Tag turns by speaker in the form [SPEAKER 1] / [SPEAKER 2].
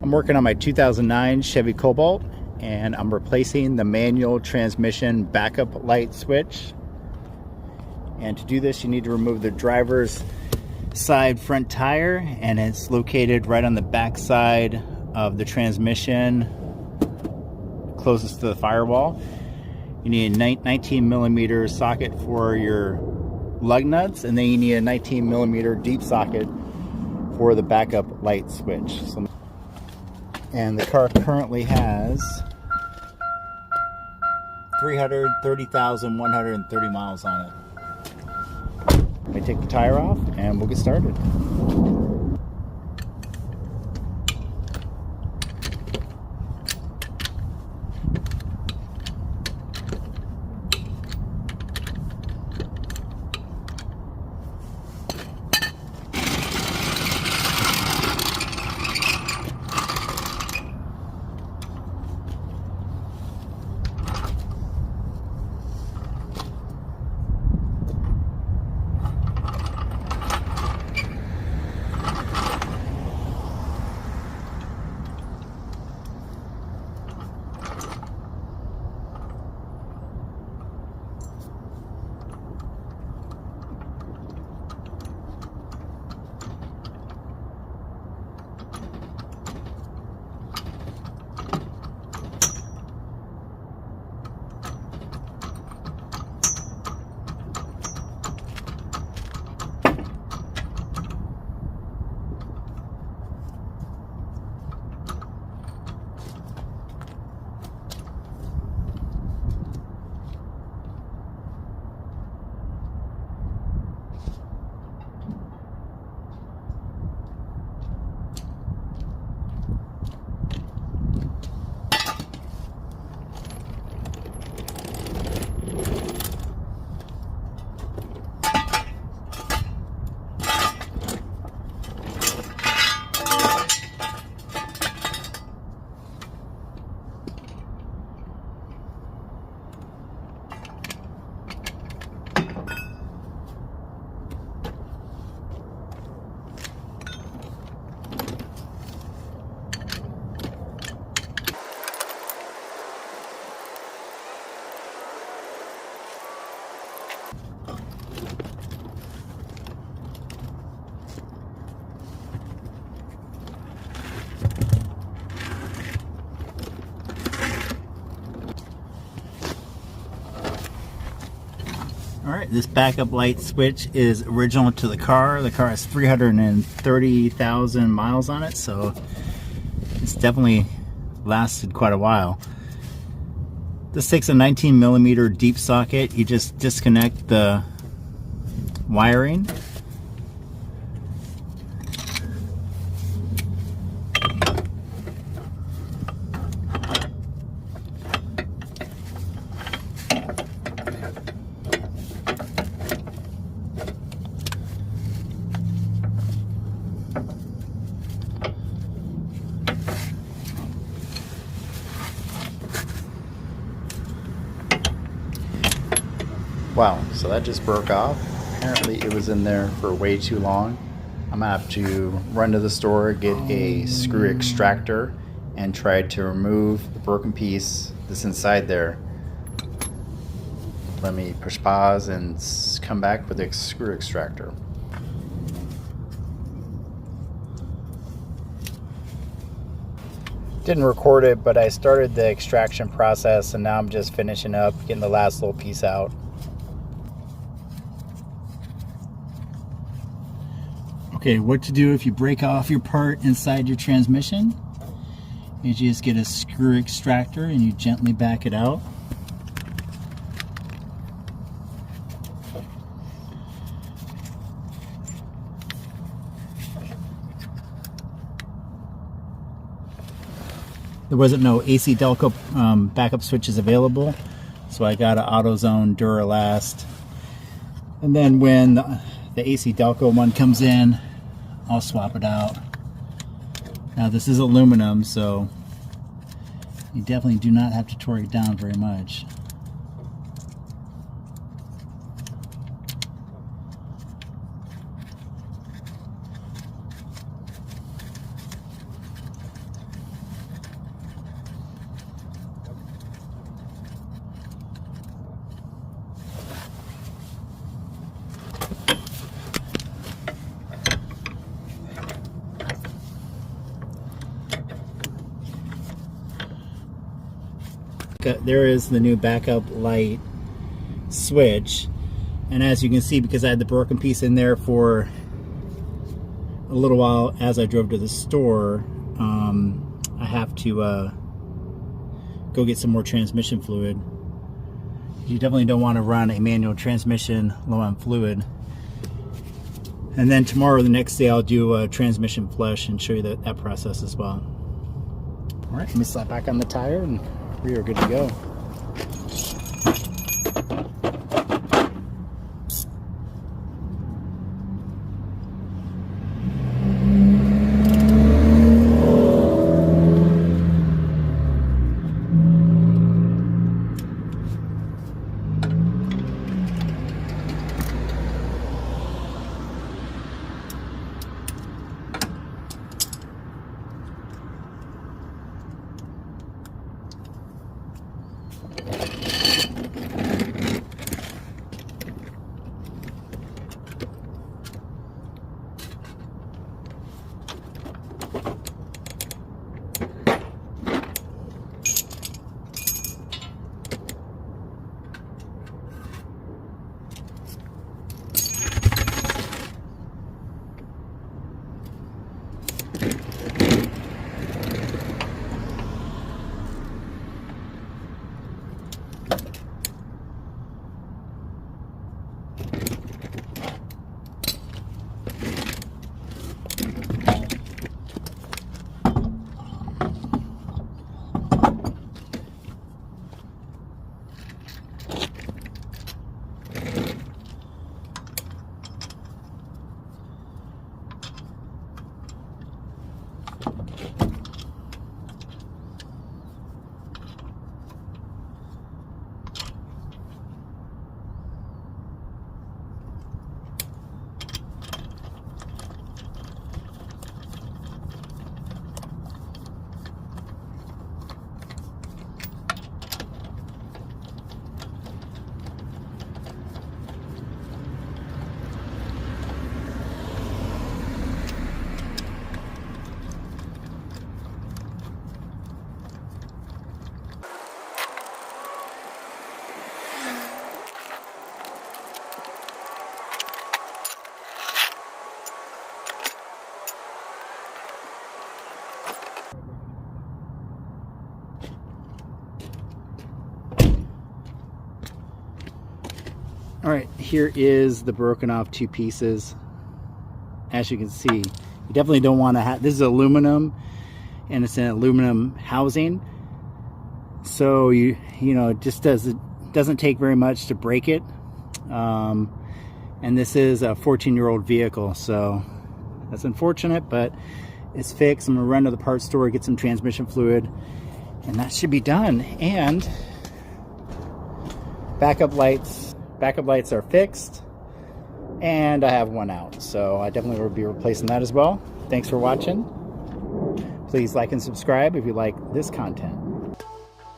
[SPEAKER 1] I'm working on my 2009 Chevy Cobalt, and I'm replacing the manual transmission backup light switch. And to do this, you need to remove the driver's side front tire, and it's located right on the back side of the transmission, closest to the firewall. You need a 19 millimeter socket for your lug nuts, and then you need a 19 millimeter deep socket for the backup light switch. And the car currently has 330,130 miles on it. Let me take the tire off and we'll get started. Alright, this backup light switch is original to the car. The car has 330,000 miles on it, so it's definitely lasted quite a while. This takes a 19 millimeter deep socket. You just disconnect the wiring. Wow, so that just broke off. Apparently it was in there for way too long. I'm gonna have to run to the store, get a screw extractor, and try to remove the broken piece that's inside there. Let me push pause and come back with a screw extractor. Didn't record it, but I started the extraction process, and now I'm just finishing up, getting the last little piece out. Okay, what to do if you break off your part inside your transmission? You just get a screw extractor and you gently back it out. There wasn't no AC Delco backup switches available, so I got an AutoZone Duralast. And then when the AC Delco one comes in, I'll swap it out. Now this is aluminum, so you definitely do not have to torque it down very much. backup. There is the new backup light switch, and as you can see, because I had the broken piece in there for a little while as I drove to the store, I have to go get some more transmission fluid. You definitely don't want to run a manual transmission low on fluid. And then tomorrow, the next day, I'll do a transmission flush and show you that process as well. All right, let me slap back on the tire and we are good to go. All right, here is the broken off two pieces. As you can see, you definitely don't want to have, this is aluminum and it's an aluminum housing. So you know, it just doesn't take very much to break it. And this is a 14-year-old vehicle, so that's unfortunate, but it's fixed. I'm gonna run to the parts store, get some transmission fluid, and that should be done. And backup lights are fixed, and I have one out, so I definitely will be replacing that as well. Thanks for watching. Please like and subscribe if you like this content.